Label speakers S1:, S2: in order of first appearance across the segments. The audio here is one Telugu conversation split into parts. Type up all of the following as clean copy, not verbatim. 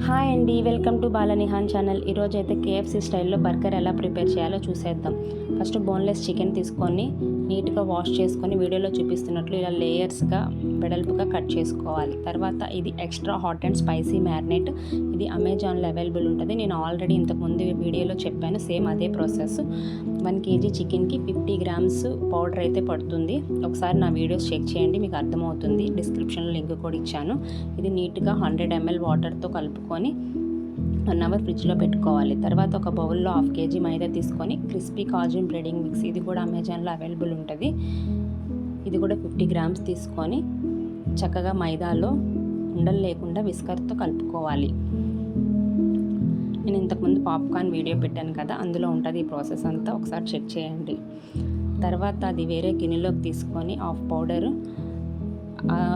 S1: హాయ్ అండి, వెల్కమ్ టు బాలనిహాన్ ఛానల్. ఈరోజు అయితే కేఎఫ్సీ స్టైల్లో బర్గర్ ఎలా ప్రిపేర్ చేయాలో చూసేద్దాం. ఫస్ట్ బోన్లెస్ చికెన్ తీసుకొని నీట్గా వాష్ చేసుకొని వీడియోలో చూపిస్తున్నట్లు ఇలా లేయర్స్గా వెడల్పుగా కట్ చేసుకోవాలి. తర్వాత ఇది extra hot and spicy marinate. ఇది అమెజాన్లో అవైలబుల్ ఉంటుంది. నేను ఆల్రెడీ ఇంతకుముందు వీడియోలో చెప్పాను, సేమ్ అదే ప్రాసెస్. 1 kg చికెన్కి 50 grams పౌడర్ అయితే పడుతుంది. ఒకసారి నా వీడియోస్ చెక్ చేయండి, మీకు అర్థమవుతుంది. డిస్క్రిప్షన్లో లింక్ కూడా ఇచ్చాను. ఇది నీట్గా 100 ml వాటర్తో కలుపుకొని 1 hour ఫ్రిడ్జ్లో పెట్టుకోవాలి. తర్వాత ఒక బౌల్లో 1/2 kg మైదా తీసుకొని క్రిస్పీ కాజు బ్రెడింగ్ మిక్స్, ఇది కూడా అమెజాన్లో అవైలబుల్ ఉంటుంది. ఇది కూడా 50 grams తీసుకొని చక్కగా మైదాలో ఉండలు లేకుండా విస్కర్తో కలుపుకోవాలి. నేను ఇంతకుముందు పాప్కార్న్ వీడియో పెట్టాను కదా, అందులో ఉంటుంది ఈ ప్రాసెస్ అంతా, ఒకసారి చెక్ చేయండి. తర్వాత అది వేరే గిన్నెలోకి తీసుకొని హాఫ్ పౌడర్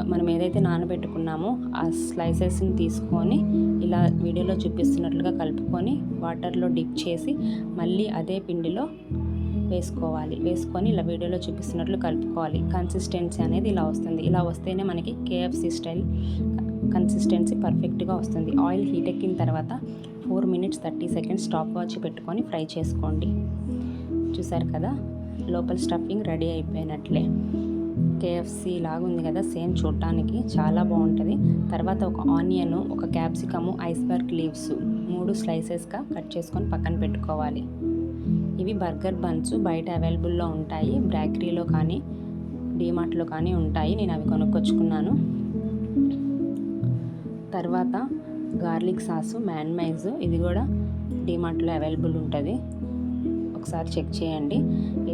S1: మనం ఏదైతే నానబెట్టుకున్నామో ఆ స్లైసెస్ని తీసుకొని ఇలా వీడియోలో చూపిస్తున్నట్లుగా కలుపుకొని వాటర్లో డిప్ చేసి మళ్ళీ అదే పిండిలో వేసుకొని ఇలా వీడియోలో చూపిస్తున్నట్లు కలుపుకోవాలి. కన్సిస్టెన్సీ అనేది ఇలా వస్తుంది. ఇలా వస్తేనే మనకి కేఎఫ్సీ స్టైల్ కన్సిస్టెన్సీ పర్ఫెక్ట్గా వస్తుంది. ఆయిల్ హీట్ ఎక్కిన తర్వాత 4 minutes 30 seconds స్టాప్ వాచ్ పెట్టుకొని ఫ్రై చేసుకోండి. చూసారు కదా, లోపల స్టఫింగ్ రెడీ అయిపోయినట్లే. కేఎఫ్సీ లాగా ఉంది కదా, సేమ్ చూడటానికి చాలా బాగుంటుంది. తర్వాత ఒక ఆనియన్, ఒక క్యాప్సికము, ఐస్బర్గ్ లీవ్స్ 3 స్లైసెస్గా కట్ చేసుకొని పక్కన పెట్టుకోవాలి. ఇవి బర్గర్ బన్స్ బయట అవైలబుల్లో ఉంటాయి. బేకరీలో కానీ డీమార్ట్లో కానీ ఉంటాయి. నేను అవి కొనుక్కొచ్చుకున్నాను. తర్వాత గార్లిక్ సాసు, మ్యాన్మైజ్, ఇది కూడా డీమార్ట్లో అవైలబుల్ ఉంటుంది. ఒకసారి చెక్ చేయండి.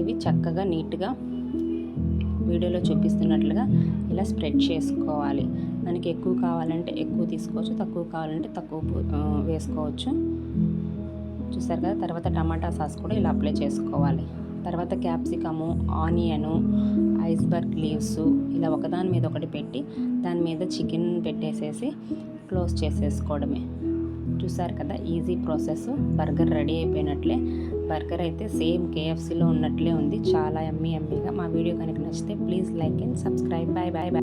S1: ఇవి చక్కగా నీట్గా వీడియోలో చూపిస్తున్నట్లుగా ఇలా స్ప్రెడ్ చేసుకోవాలి. మనకి ఎక్కువ కావాలంటే ఎక్కువ తీసుకోవచ్చు, తక్కువ కావాలంటే తక్కువ వేసుకోవచ్చు. చూసారు కదా. తర్వాత టమాటా సాస్ కూడా ఇలా అప్లై చేసుకోవాలి. తర్వాత క్యాప్సికము, ఆనియను, ఐస్బర్గ్ లీవ్స్ ఇలా ఒకదాని మీద ఒకటి పెట్టి దాని మీద చికెన్ పెట్టేసేసి క్లోజ్ చేసేసుకోవడమే. చూసారు కదా, ఈజీ ప్రాసెస్. బర్గర్ రెడీ అయిపోయినట్లే. బర్గర్ అయితే సేమ్ కేఎఫ్సీలో ఉన్నట్లే ఉంది. చాలా యమ్మీగా. మా వీడియో కనుక నచ్చితే please like and subscribe. Bye bye.